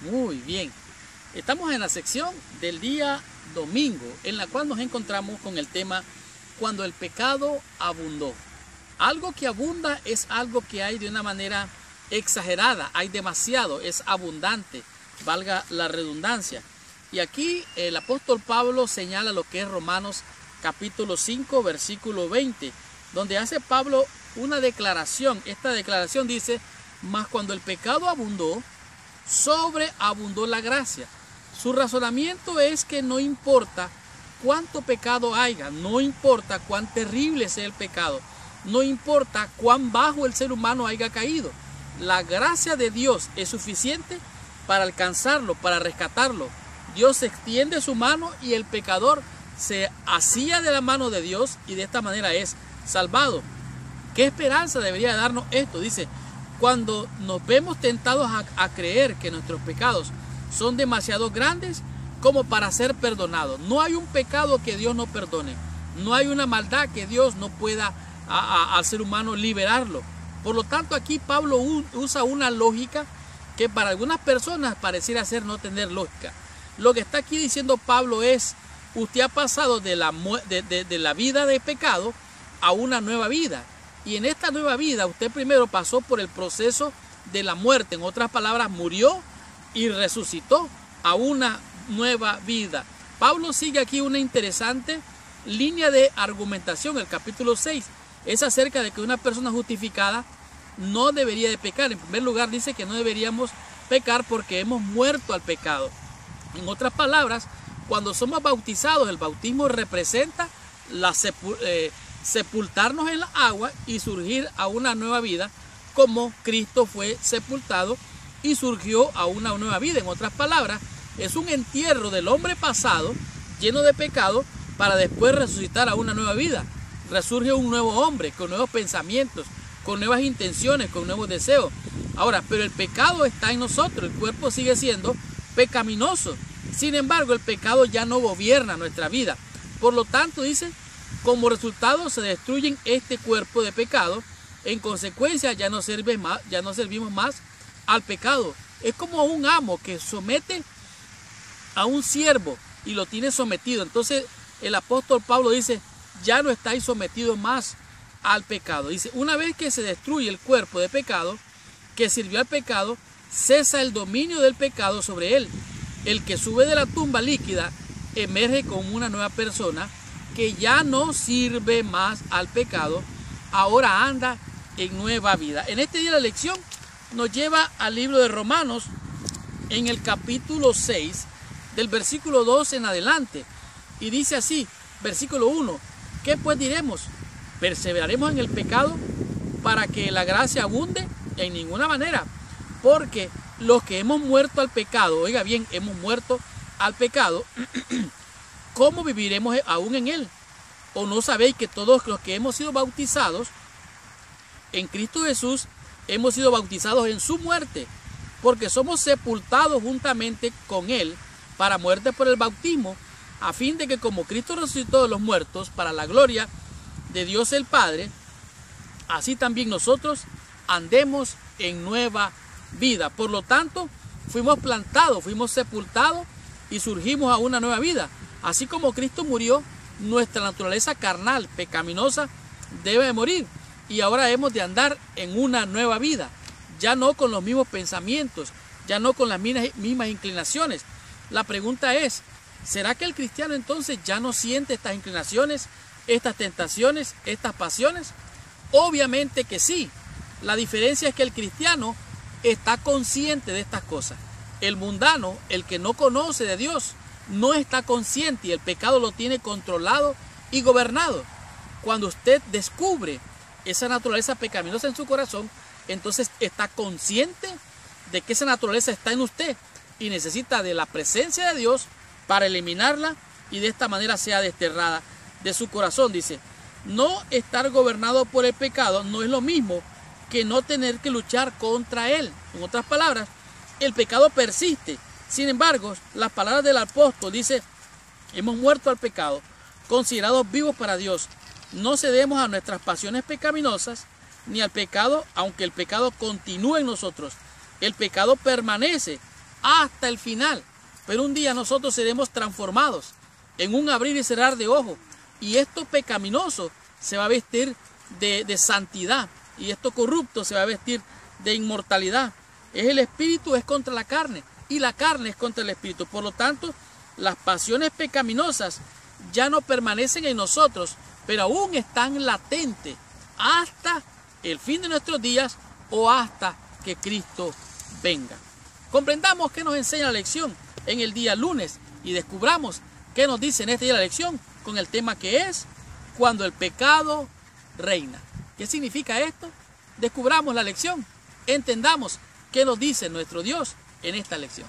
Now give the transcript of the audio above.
Muy bien. Estamos en la sección del día domingo, en la cual nos encontramos con el tema cuando el pecado abundó. Algo que abunda es algo que hay de una manera exagerada, hay demasiado, es abundante, valga la redundancia. Y aquí el apóstol Pablo señala lo que es Romanos capítulo 5, versículo 20, donde hace Pablo una declaración. Esta declaración dice: mas cuando el pecado abundó, sobreabundó la gracia. Su razonamiento es que no importa cuánto pecado haya, no importa cuán terrible sea el pecado, no importa cuán bajo el ser humano haya caído, la gracia de Dios es suficiente para alcanzarlo, para rescatarlo. Dios extiende su mano y el pecador se asía de la mano de Dios y de esta manera es salvado. ¿Qué esperanza debería darnos esto? Dice: cuando nos vemos tentados a creer que nuestros pecados son demasiado grandes como para ser perdonados. No hay un pecado que Dios no perdone. No hay una maldad que Dios no pueda al ser humano liberarlo. Por lo tanto, aquí Pablo usa una lógica que para algunas personas pareciera ser no tener lógica. Lo que está aquí diciendo Pablo es: usted ha pasado de la vida de pecado a una nueva vida. Y en esta nueva vida usted primero pasó por el proceso de la muerte. En otras palabras, murió y resucitó a una nueva vida. Pablo sigue aquí una interesante línea de argumentación. El capítulo 6 es acerca de que una persona justificada no debería de pecar. En primer lugar, dice que no deberíamos pecar porque hemos muerto al pecado. En otras palabras, cuando somos bautizados, el bautismo representa sepultarnos en la agua y surgir a una nueva vida, como Cristo fue sepultado y surgió a una nueva vida. En otras palabras, es un entierro del hombre pasado lleno de pecado para después resucitar a una nueva vida. Resurge un nuevo hombre con nuevos pensamientos, con nuevas intenciones, con nuevos deseos. Ahora, pero el pecado está en nosotros, el cuerpo sigue siendo pecaminoso. Sin embargo, el pecado ya no gobierna nuestra vida. Por lo tanto, dice, como resultado se destruyen este cuerpo de pecado. En consecuencia, ya no servimos más al pecado. Es como un amo que somete a un siervo y lo tiene sometido. Entonces, el apóstol Pablo dice: ya no estáis sometidos más al pecado. Dice: una vez que se destruye el cuerpo de pecado que sirvió al pecado, cesa el dominio del pecado sobre él. El que sube de la tumba líquida emerge como una nueva persona que ya no sirve más al pecado, ahora anda en nueva vida. En este día la lección nos lleva al libro de Romanos, en el capítulo 6, del versículo 2 en adelante. Y dice así, versículo 1: ¿qué pues diremos? ¿Perseveraremos en el pecado para que la gracia abunde? En ninguna manera, porque los que hemos muerto al pecado, oiga bien, hemos muerto al pecado, ¿cómo viviremos aún en él? ¿O no sabéis que todos los que hemos sido bautizados en Cristo Jesús hemos sido bautizados en su muerte? Porque somos sepultados juntamente con él para muerte por el bautismo, a fin de que como Cristo resucitó de los muertos para la gloria de Dios el Padre, así también nosotros andemos en nueva vida. Por lo tanto, fuimos plantados, fuimos sepultados y surgimos a una nueva vida. Así como Cristo murió, nuestra naturaleza carnal, pecaminosa, debe de morir. Y ahora hemos de andar en una nueva vida. Ya no con los mismos pensamientos, ya no con las mismas inclinaciones. La pregunta es: ¿será que el cristiano entonces ya no siente estas inclinaciones, estas tentaciones, estas pasiones? Obviamente que sí. La diferencia es que el cristiano está consciente de estas cosas. El mundano, el que no conoce de Dios, no está consciente y el pecado lo tiene controlado y gobernado. Cuando usted descubre esa naturaleza pecaminosa en su corazón, entonces está consciente de que esa naturaleza está en usted y necesita de la presencia de Dios para eliminarla y de esta manera sea desterrada de su corazón. Dice: no estar gobernado por el pecado no es lo mismo que no tener que luchar contra él. En otras palabras, el pecado persiste. Sin embargo, las palabras del apóstol dice: hemos muerto al pecado, considerados vivos para Dios. No cedemos a nuestras pasiones pecaminosas ni al pecado, aunque el pecado continúe en nosotros. El pecado permanece hasta el final. Pero un día nosotros seremos transformados en un abrir y cerrar de ojos. Y esto pecaminoso se va a vestir de santidad. Y esto corrupto se va a vestir de inmortalidad. El espíritu es contra la carne y la carne es contra el espíritu. Por lo tanto, las pasiones pecaminosas ya no permanecen en nosotros, pero aún están latentes hasta el fin de nuestros días o hasta que Cristo venga. Comprendamos qué nos enseña la lección en el día lunes y descubramos qué nos dice en este día la lección con el tema que es cuando el pecado reina. ¿Qué significa esto? Descubramos la lección, entendamos qué nos dice nuestro Dios en esta lección.